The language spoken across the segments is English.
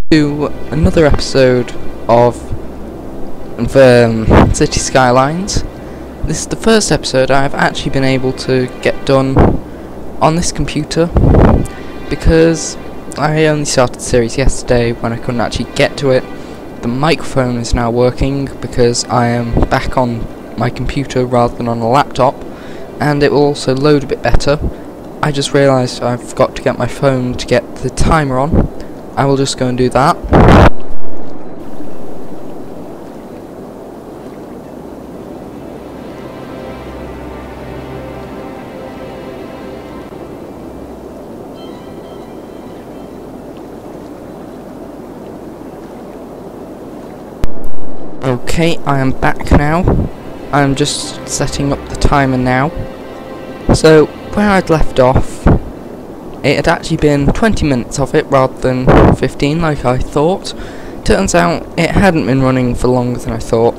To another episode of the City Skylines. This is the first episode I've actually been able to get done on this computer because I only started the series yesterday when I couldn't actually get to it. The microphone is now working because I am back on my computer rather than on a laptop, and it will also load a bit better. I just realised I forgot to get my phone to get the timer on. I will just go and do that. Okay, I am back now. I'm just setting up the timer now. So, where I'd left off, it had actually been 20 minutes of it rather than 15 like I thought. Turns out it hadn't been running for longer than I thought.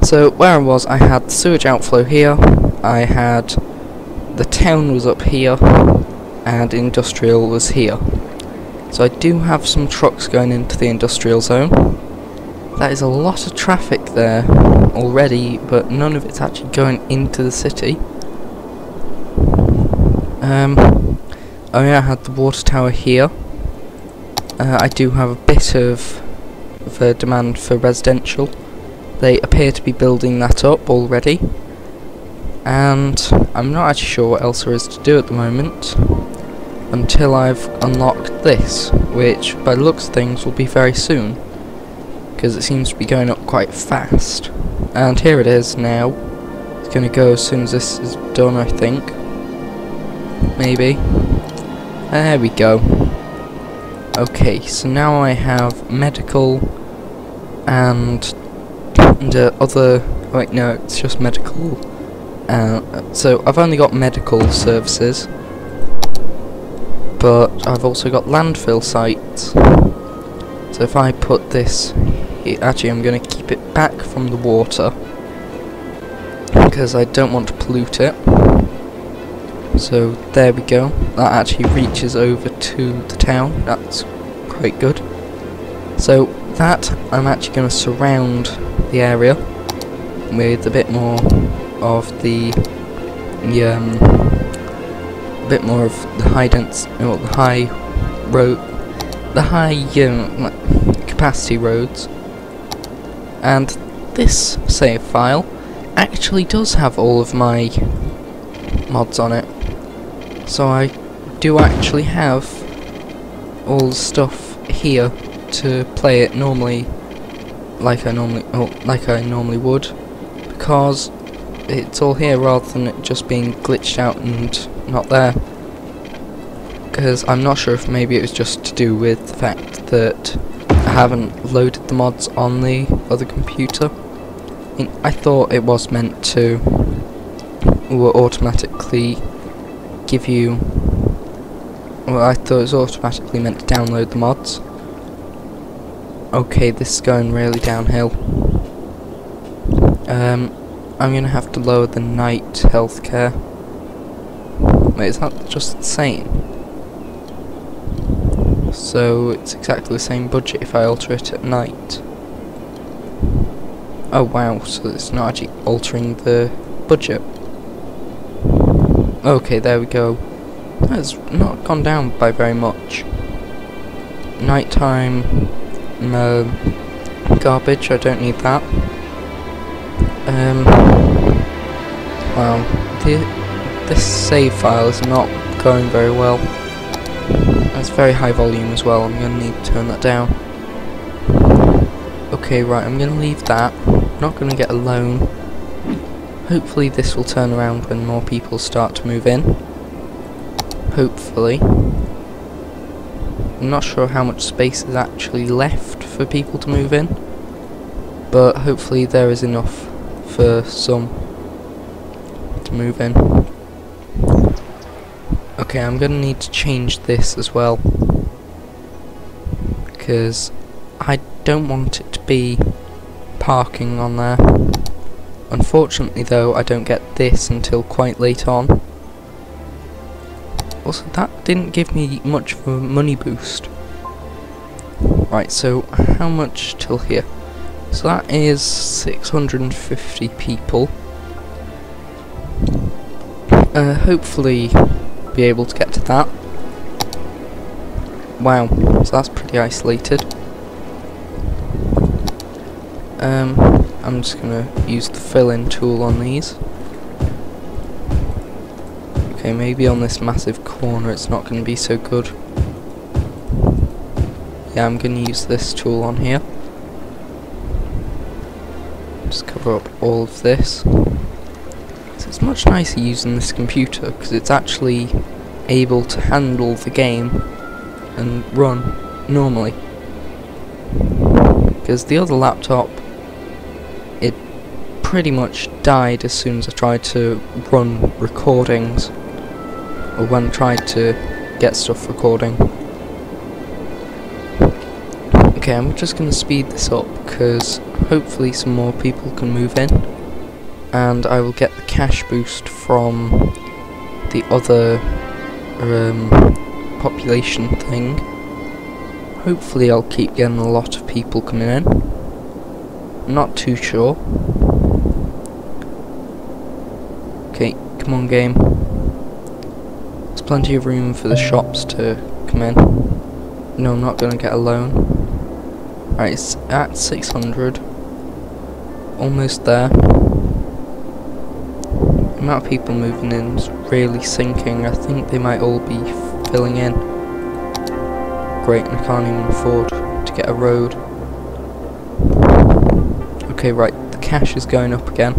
So where I was, I had the sewage outflow here, I had the town was up here, and industrial was here. So I do have some trucks going into the industrial zone. That is a lot of traffic there already, but none of it's actually going into the city. Oh yeah, I had the water tower here. I do have a bit of a demand for residential. They appear to be building that up already. And I'm not actually sure what else there is to do at the moment until I've unlocked this, which by the looks of things will be very soon, because it seems to be going up quite fast. And here it is now. It's going to go as soon as this is done, I think. Maybe. There we go. Okay, so now I have medical and other... wait, no, it's just medical. So I've only got medical services, but I've also got landfill sites. So if I put this here, actually I'm going to keep it back from the water because I don't want to pollute it. So there we go, that actually reaches over to the town, that's quite good. So that, I'm actually going to surround the area with a bit more of the high capacity roads. And this save file actually does have all of my mods on it. So I do actually have all the stuff here to play it normally, like I normally would, because it's all here rather than it just being glitched out and not there. Because I'm not sure if maybe it was just to do with the fact that I haven't loaded the mods on the other computer. I thought it was meant to automatically give you... well, I thought it was automatically meant to download the mods. Okay, this is going really downhill. I'm gonna have to lower the night healthcare. Wait, is that just the same? So it's exactly the same budget if I alter it at night. Oh wow, so it's not actually altering the budget. Okay, there we go. That's not gone down by very much. Nighttime garbage, I don't need that. Wow, this save file is not going very well. That's very high volume as well, I'm going to need to turn that down. Okay, right, I'm going to leave that. I'm not going to get a loan. Hopefully this will turn around when more people start to move in. Hopefully. I'm not sure how much space is actually left for people to move in, but hopefully there is enough for some to move in. Okay, I'm going to need to change this as well, because I don't want it to be parking on there. Unfortunately though, I don't get this until quite late on. Also, that didn't give me much of a money boost. Right, so how much till here? So that is 650 people. Hopefully be able to get to that. Wow, so that's pretty isolated. I'm just gonna use the fill-in tool on these. Okay, maybe on this massive corner it's not gonna be so good. Yeah, I'm gonna use this tool on here. Just cover up all of this. So it's much nicer using this computer because it's actually able to handle the game and run normally. Because the other laptop, it pretty much died as soon as I tried to run recordings, or when I tried to get stuff recording. Okay, I'm just going to speed this up because hopefully some more people can move in, and I will get the cash boost from the other population thing. Hopefully I'll keep getting a lot of people coming in. I'm not too sure. Okay, come on game. There's plenty of room for the shops to come in. No, I'm not going to get a loan. Right, it's at 600. Almost there. The amount of people moving in is really sinking. I think they might all be filling in. Great, and I can't even afford to get a road. Okay, right, the cash is going up again.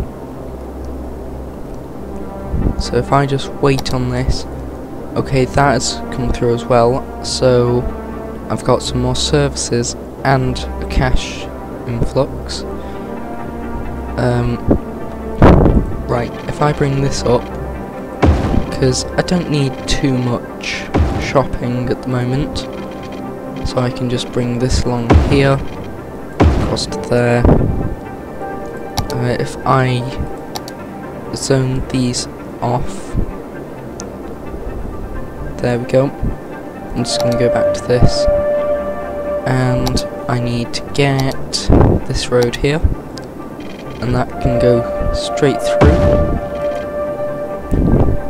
So if I just wait on this. Okay, that has come through as well. So I've got some more services and a cash influx. Right, if I bring this up, because I don't need too much shopping at the moment, so I can just bring this along here, across to there. If I zone these off, there we go. I'm just going to go back to this, and I need to get this road here, and that can go straight through.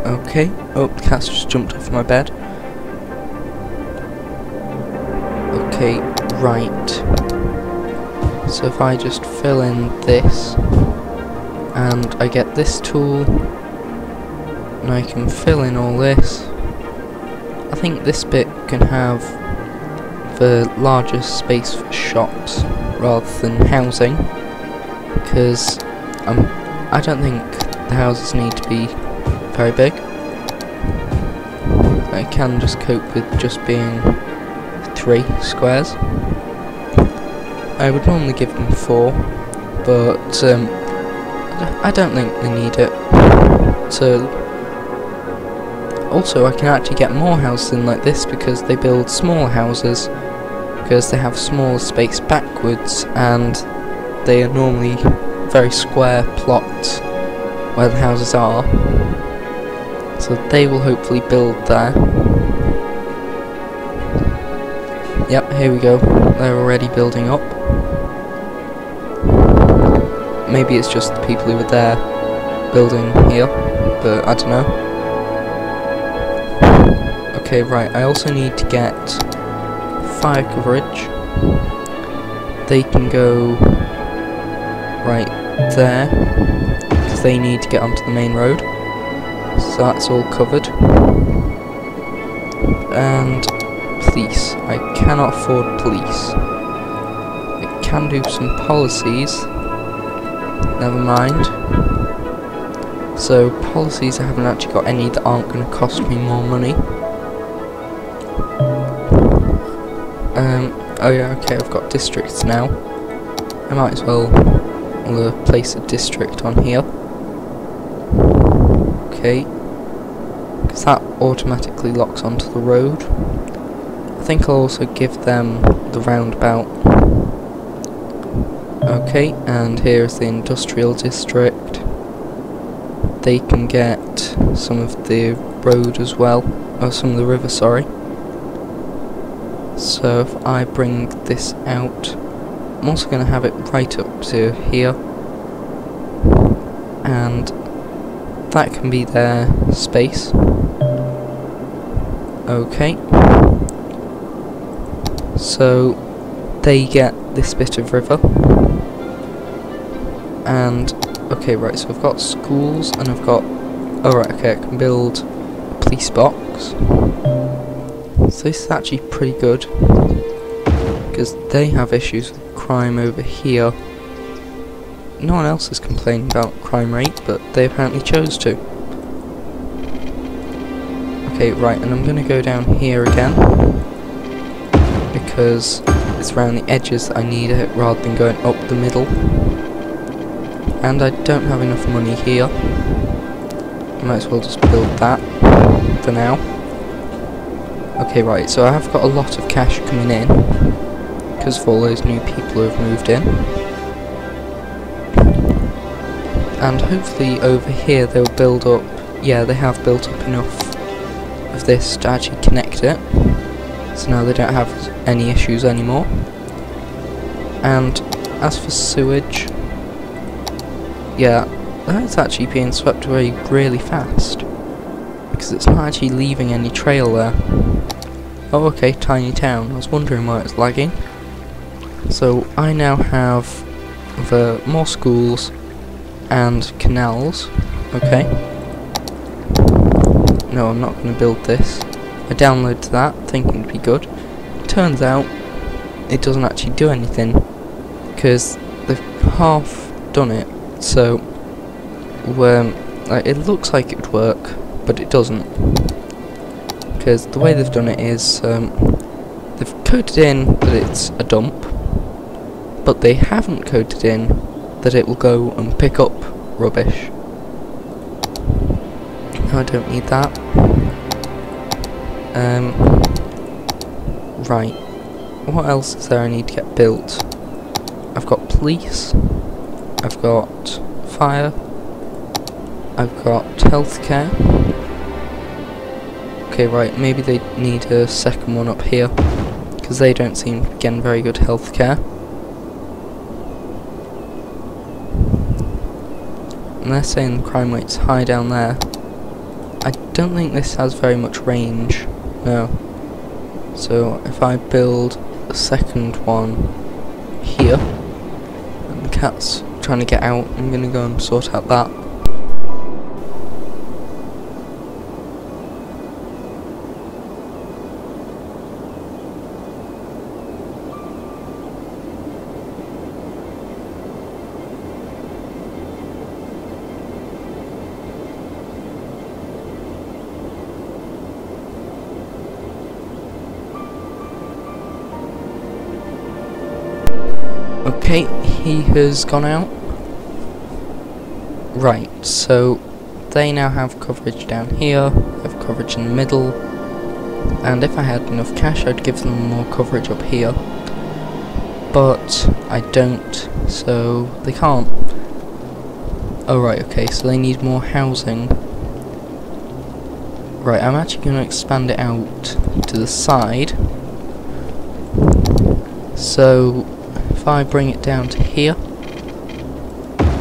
Okay, oh, the cat's just jumped off my bed. Okay, right. So if I just fill in this, and I get this tool, and I can fill in all this. I think this bit can have the largest space for shops rather than housing, because I don't think the houses need to be very big. I can just cope with just being 3 squares. I would normally give them 4, but I don't think they need it. So also I can actually get more houses in like this because they build smaller houses, because they have smaller space backwards, and they are normally very square plots where the houses are. So they will hopefully build there. Yep, here we go. They're already building up. Maybe it's just the people who were there building here, but I don't know. Okay, right, I also need to get fire coverage. They can go right there, because they need to get onto the main road. So that's all covered. And police. I cannot afford police. I can do some policies. Never mind. So policies, I haven't actually got any that aren't going to cost me more money. Oh yeah, okay, I've got districts now. I might as well place a district on here. Okay, because that automatically locks onto the road. I think I'll also give them the roundabout. Okay, and here's the industrial district. They can get some of the road as well, or some of the river, sorry. So if I bring this out, I'm also going to have it right up to here, and that can be their space. Okay, so they get this bit of river, and okay, right, so I've got schools, and I've got, alright, okay, I can build a police box. So this is actually pretty good, because they have issues with crime over here. No one else is complaining about crime rate, but they apparently chose to. Okay, right, and I'm going to go down here again, because it's around the edges that I need it rather than going up the middle. And I don't have enough money here. I might as well just build that for now. Okay, right, so I have got a lot of cash coming in because of all those new people who have moved in. And hopefully over here they'll build up, yeah, they have built up enough of this to actually connect it. So now they don't have any issues anymore. And as for sewage, yeah, that's actually being swept away really fast, because it's not actually leaving any trail there. Oh, okay, tiny town. I was wondering why it's lagging. So I now have more schools and canals. Okay. No, I'm not going to build this. I downloaded that thinking it'd be good. Turns out it doesn't actually do anything, because they've half done it. So like, it looks like it would work, but it doesn't. Because the way they've done it is they've coded in that it's a dump, but they haven't coded in that it will go and pick up rubbish. No, I don't need that. Right, what else is there I need to get built? I've got police, I've got fire, I've got healthcare. Okay, right, maybe they need a second one up here, because they don't seem to be getting very good healthcare. And they're saying the crime rate's high down there. I don't think this has very much range, no. So if I build a second one here, and the cat's trying to get out, I'm going to go and sort out that. Okay, he has gone out. Right, so they now have coverage down here, have coverage in the middle, and if I had enough cash I'd give them more coverage up here. But I don't, so they can't. Oh right, okay, so they need more housing. Right, I'm actually going to expand it out to the side. So if I bring it down to here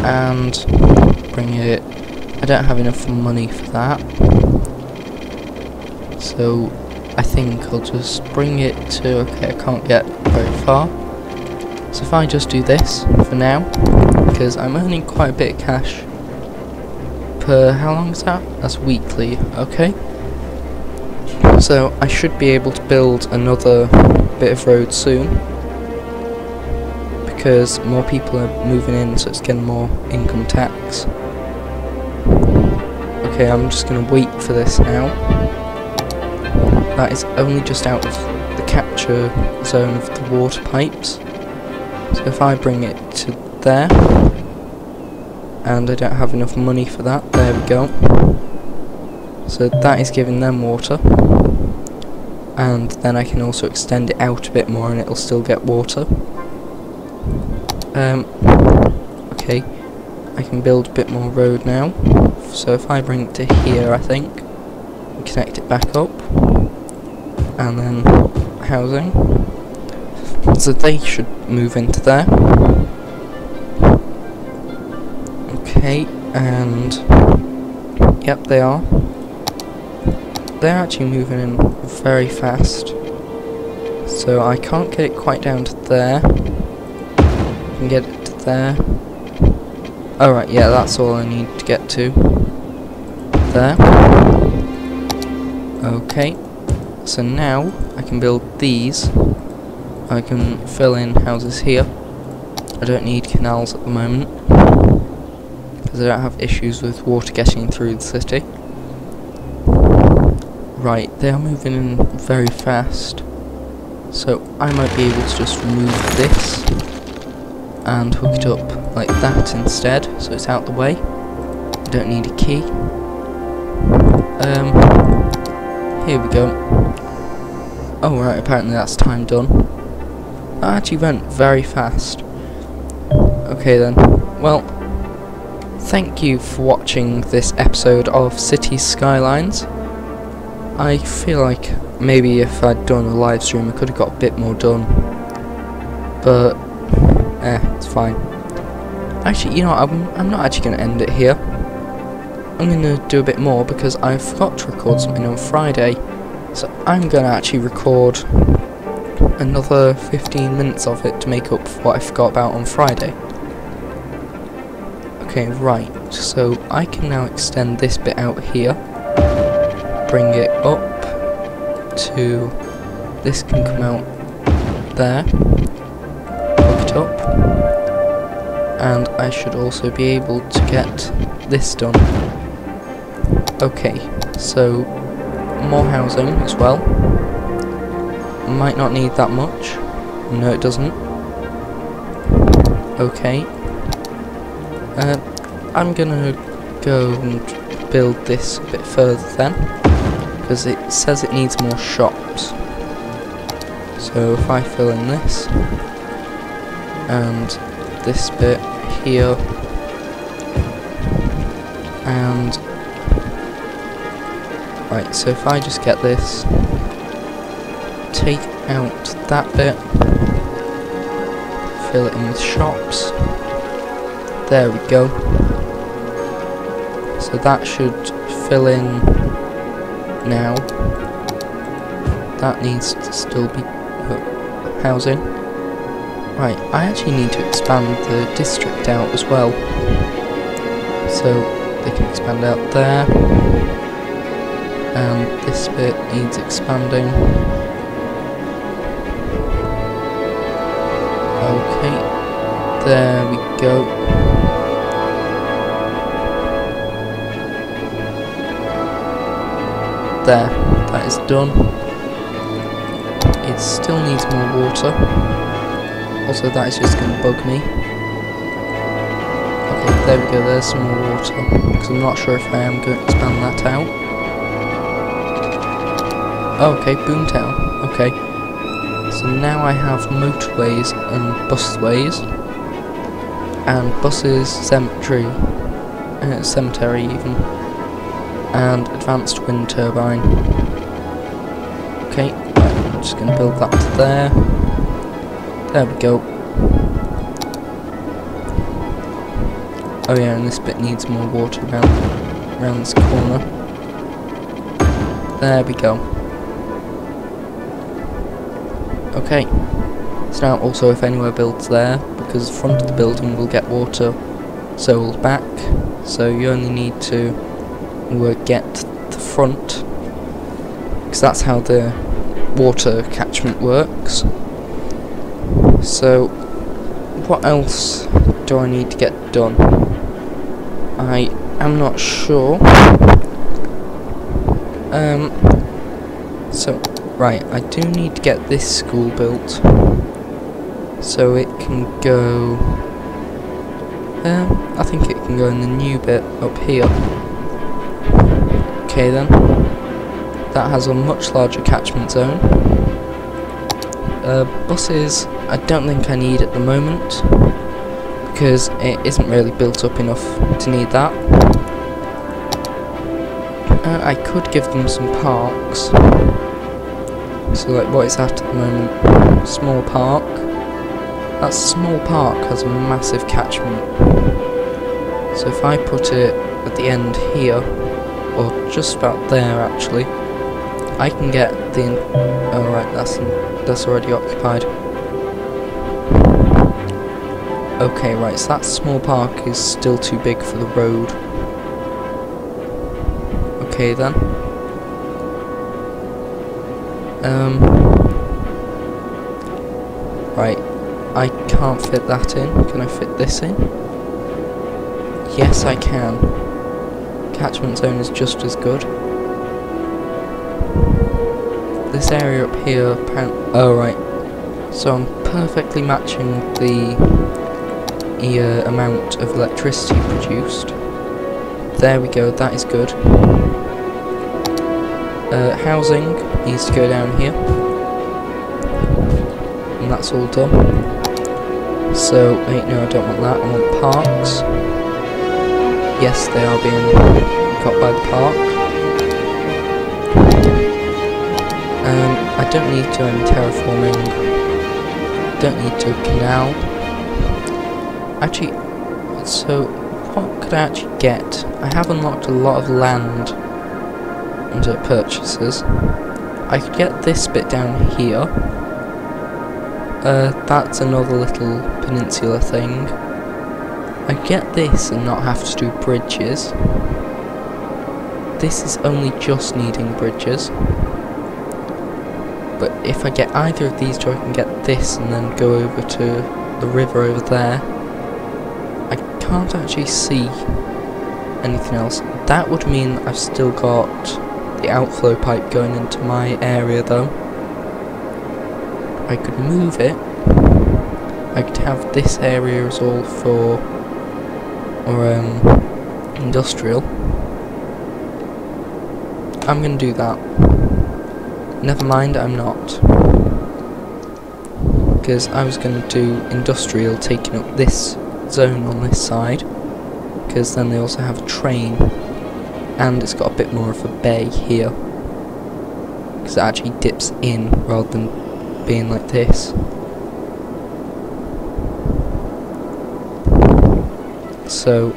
and bring it, I don't have enough money for that, so I think I'll just bring it to, okay, I can't get very far, so if I just do this for now, because I'm earning quite a bit of cash per, how long is that? That's weekly, okay, so I should be able to build another bit of road soon, because more people are moving in, so it's getting more income tax. Okay, I'm just going to wait for this now. That is only just out of the capture zone of the water pipes. So if I bring it to there, and I don't have enough money for that, there we go. So that is giving them water. And then I can also extend it out a bit more and it'll still get water. Okay, I can build a bit more road now, so if I bring it to here I think, and connect it back up, and then housing. So they should move into there. Okay, and yep, they are. They're actually moving in very fast. So I can't get it quite down to there. I can get it to there. Alright, yeah, that's all I need to get to. There. Okay. So now I can build these. I can fill in houses here. I don't need canals at the moment, because I don't have issues with water getting through the city. Right, they are moving in very fast. So I might be able to just remove this and hook it up like that instead, so it's out the way. I don't need a key. Here we go. Oh right, apparently that's time done. That actually went very fast. Okay then, well, thank you for watching this episode of City Skylines. I feel like maybe if I'd done a live stream I could have got a bit more done, but it's fine. Actually, you know what, I'm not actually going to end it here. I'm going to do a bit more because I forgot to record something on Friday, so I'm going to actually record another 15 minutes of it to make up for what I forgot about on Friday. Okay, right, so I can now extend this bit out here, bring it up to, this can come out there, hook it up, and I should also be able to get this done. Okay, so more housing as well. Might not need that much. No, it doesn't. Okay. I'm gonna go and build this a bit further then, because it says it needs more shops. So if I fill in this and this bit here and right, so if I just get this, take out that bit, fill it in with shops, there we go. So that should fill in now. That needs to still be housing. Right, I actually need to expand the district out as well. So they can expand out there. And this bit needs expanding. Okay, there we go. There, that is done. It still needs more water. Also, that is just going to bug me. Okay, there we go, there's some more water. Because I'm not sure if I am going to expand that out. Oh, okay, Boomtown. Okay. So now I have motorways and busways. And buses, cemetery even. And advanced wind turbine. Okay, right, I'm just going to build that to there. There we go. Oh yeah, and this bit needs more water around this corner. There we go. Okay, so now also if anywhere builds there, because the front of the building will get water, so will back, so you only need to get the front, because that's how the water catchment works. So what else do I need to get done? I am not sure. So right, I do need to get this school built so it can go, I think it can go in the new bit up here. Okay then, that has a much larger catchment zone. Buses, I don't think I need at the moment, because it isn't really built up enough to need that. I could give them some parks, So like what it's at the moment, small park. That small park has a massive catchment. So if I put it at the end here, or just about there actually, I can get the... oh right, that's already occupied. Okay, right, so that small park is still too big for the road. Okay then. Right, I can't fit that in. Can I fit this in? Yes, I can. Catchment zone is just as good. This area up here, oh right. So I'm perfectly matching the amount of electricity produced. There we go, that is good. Housing needs to go down here. And that's all done. So, wait, no, I don't want that. I want parks. Yes, they are being got by the park. I don't need to do any terraforming. Don't need to canal. Actually, so what could I actually get? I have unlocked a lot of land under purchases. I could get this bit down here. That's another little peninsula thing. I could get this and not have to do bridges. This is only just needing bridges. But if I get either of these two, I can get this and then go over to the river over there. I can't actually see anything else. That would mean I've still got the outflow pipe going into my area though. I could move it. I could have this area as all for industrial. I'm gonna do that. Never mind, I'm not. Because I was gonna do industrial taking up this zone on this side. Because then they also have a train. And it's got a bit more of a bay here. Because it actually dips in rather than being like this. So,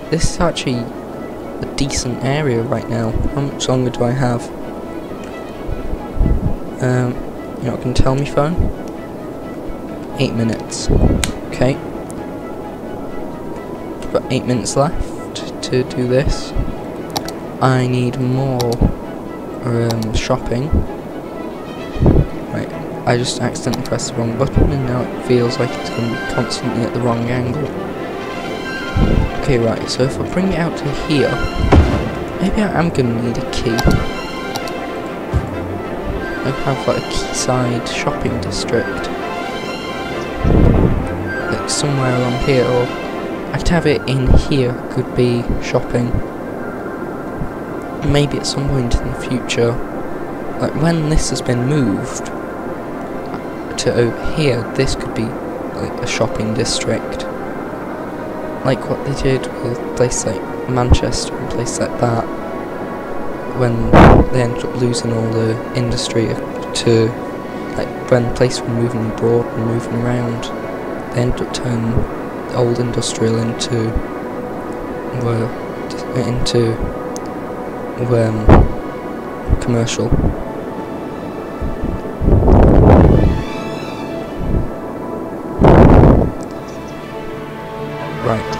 this is actually a decent area right now. How much longer do I have? You're not going to tell me, phone? 8 minutes. Okay. Got 8 minutes left to do this. I need more shopping. Right, I just accidentally pressed the wrong button and now it feels like it's going to be constantly at the wrong angle. Okay, right, so if I bring it out to here, maybe I am going to need a key. I have like a quayside shopping district. Like somewhere along here, or I could have it in here, could be shopping. Maybe at some point in the future, like when this has been moved to over here, this could be like a shopping district. Like what they did with a place like Manchester and a place like that, when they ended up losing all the industry to, like when the place were moving abroad and moving around, they ended up turning the old industrial into commercial. Right,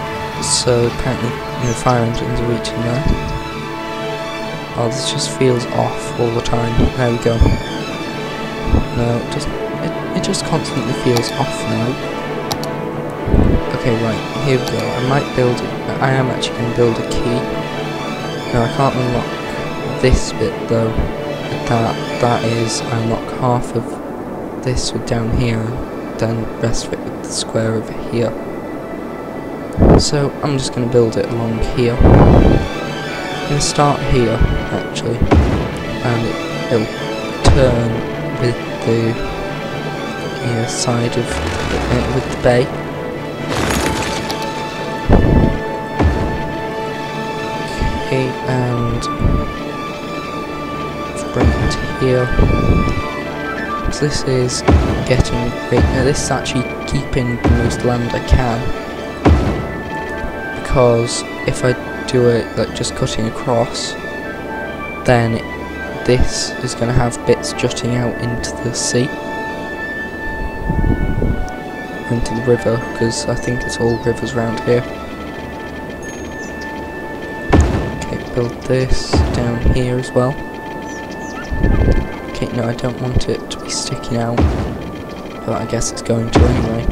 so apparently fire engines are reaching there. Oh, this just feels off all the time. There we go. No, it just constantly feels off now. Okay, right, here we go. I might build it. I am actually going to build a key. No, I can't unlock this bit though. That is, I unlock half of this with down here, and then the rest of it with the square over here. So I'm just going to build it along here. I'm going to start here actually, and it'll turn with the side of with the bay. Okay, and let's bring it to here. So this is getting big. This is actually keeping the most land I can, because if I do it like just cutting across, then this is going to have bits jutting out into the sea, into the river, because I think it's all rivers around here. Okay, build this down here as well. Okay, no, I don't want it to be sticking out, but I guess it's going to anyway.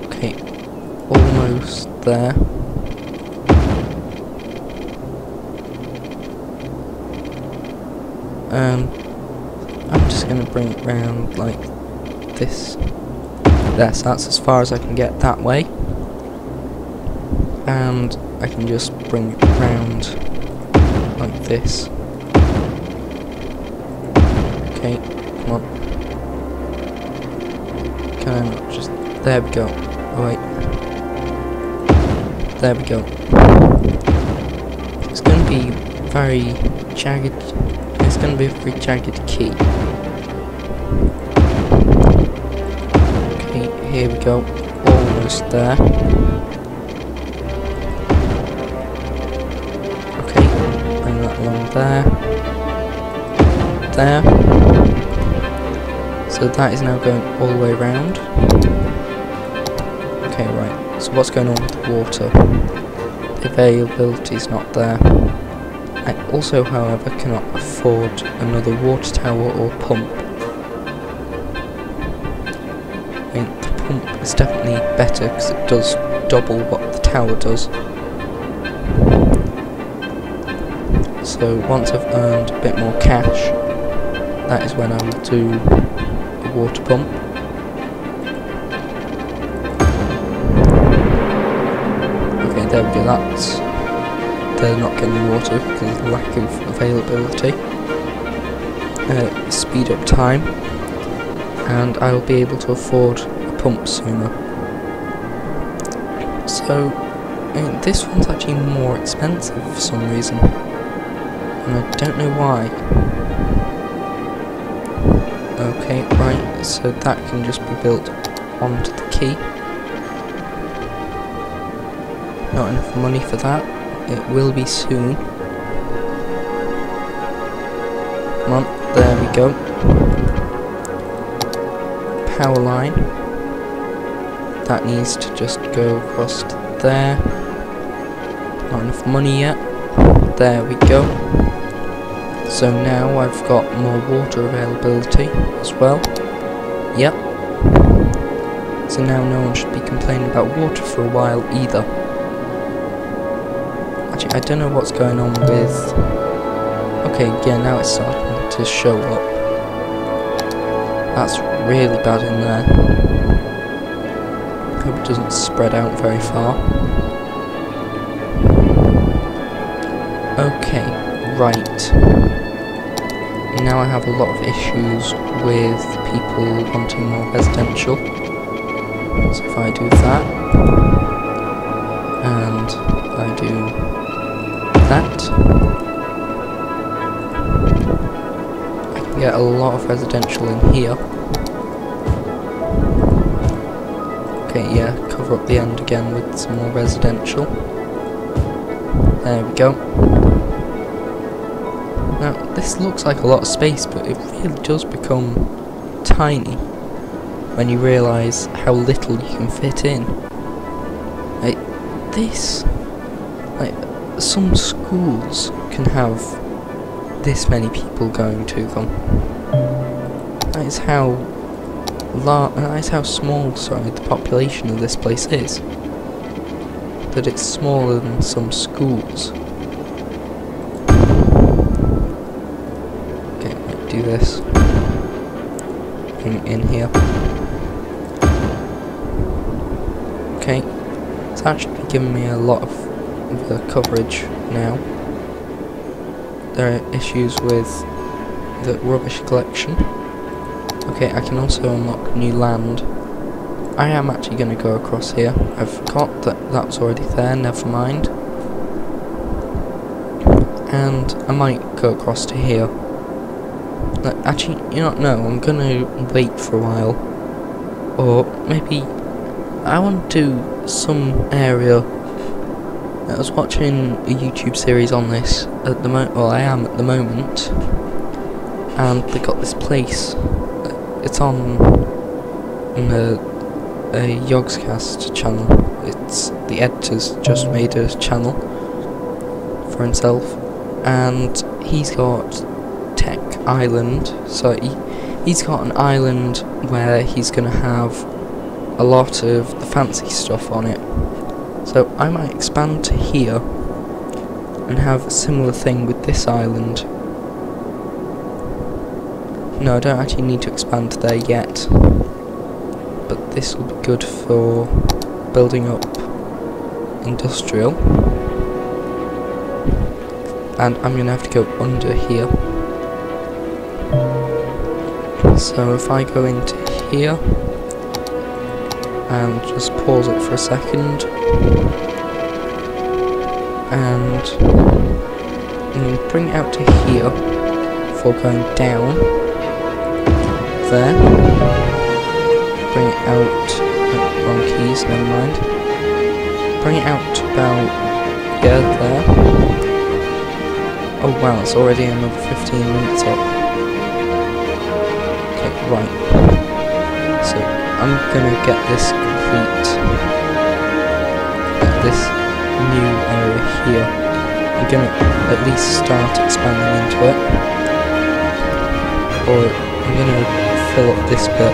Okay, almost there. I'm just going to bring it round like this. There, so that's as far as I can get that way. And I can just bring it round like this. Okay, come on. Can I not just... There we go. Oh wait. There we go. It's going to be very jagged. It's going to be a very jagged key. Okay, here we go. Almost there. Okay, bring that along there. There. So that is now going all the way around. Okay, right. So what's going on with the water? The availability is not there. I also, however, cannot afford another water tower or pump. I mean, the pump is definitely better because it does double what the tower does. So once I've earned a bit more cash, that is when I will do a water pump. Okay, there we go, they're not getting water because of the lack of availability. Speed up time, and I will be able to afford a pump sooner. So, this one's actually more expensive for some reason, and I don't know why. Okay, right, so that can just be built onto the quay. Not enough money for that. It will be soon. Come on, there we go. Power line. That needs to just go across to there. Not enough money yet. There we go. So now I've got more water availability as well. Yep. So now no one should be complaining about water for a while either. Actually, I don't know what's going on with... Okay, yeah, now it's starting to show up. That's really bad in there. Hope it doesn't spread out very far. Okay, right. Now I have a lot of issues with people wanting more residential. So if I do that, and I do that, I can get a lot of residential in here. Okay, yeah, cover up the end again with some more residential. There we go. Now, this looks like a lot of space, but it really does become tiny when you realise how little you can fit in. Like, this... Like, some schools can have this many people going to them. That is how small, sorry, the population of this place is. That it's smaller than some schools. Okay, do this. In here. Okay, it's actually giving me a lot of the coverage now. There are issues with the rubbish collection. Okay, I can also unlock new land. I am actually going to go across here. I forgot that that's already there, never mind. and I might go across to here. Actually, you know, no, I'm gonna wait for a while, or maybe I want to do some area. I was watching a YouTube series on this at the moment. Well, I am at the moment, and they got this place. It's on a Yogscast channel. It's the editor's just made a channel for himself, and he's got Tech Island. So he's got an island where he's gonna have a lot of the fancy stuff on it. So I might expand to here and have a similar thing with this island. No, I don't actually need to expand there yet, but this will be good for building up industrial. And I'm going to have to go under here. So if I go into here and just pause it for a second, and bring it out to here before going down there. Bring it out, wrong keys, never mind. Bring it out to about there. Oh wow, it's already another 15 minutes up. Okay, right. So I'm gonna get this complete, this new area here. I'm gonna at least start expanding into it, or I'm gonna fill up this bit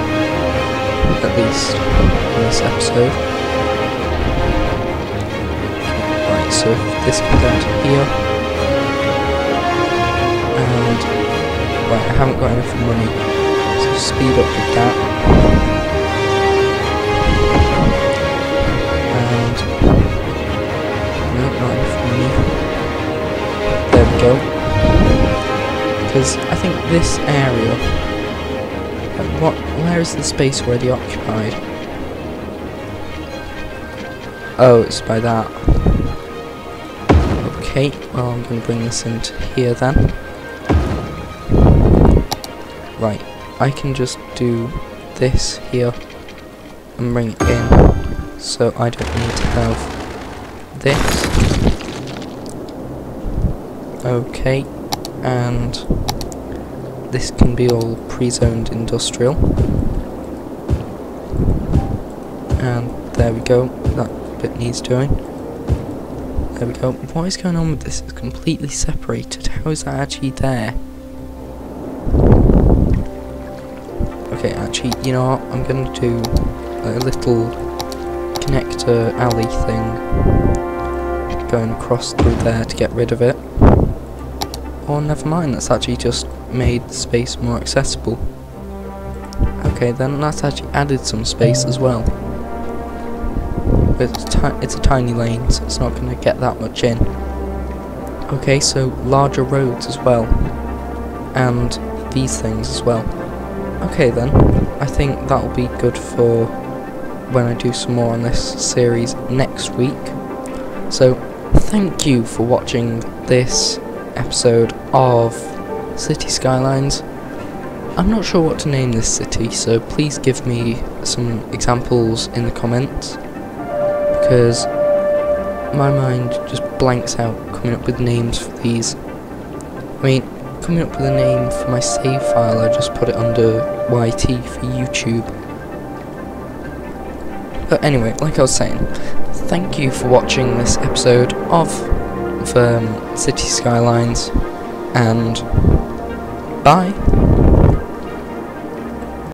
at least in this episode. Right, so if this comes down to here, and right, I haven't got enough money, so speed up with that. And no, not enough money. There we go. Because I think this area, where is the space already occupied? Oh, it's by that. Okay, well I'm going to bring this into here then. Right, I can just do this here and bring it in, so I don't need to have this. Okay, and this can be all pre-zoned industrial. And there we go, that bit needs doing. There we go. What is going on with this? It's completely separated. How is that actually there? Okay, actually, you know what? I'm going to do a little connector alley thing going across through there to get rid of it. Or never mind, that's actually just made the space more accessible. Okay, then that's actually added some space as well. But it's a tiny lane, so it's not going to get that much in. Okay, so larger roads as well. And these things as well. Okay then, I think that'll be good for when I do some more on this series next week. So, thank you for watching this episode of City Skylines. I'm not sure what to name this city, so please give me some examples in the comments, because my mind just blanks out coming up with names for these. I mean, coming up with a name for my save file, I just put it under YT for YouTube. But anyway, like I was saying, thank you for watching this episode of City Skylines, and bye.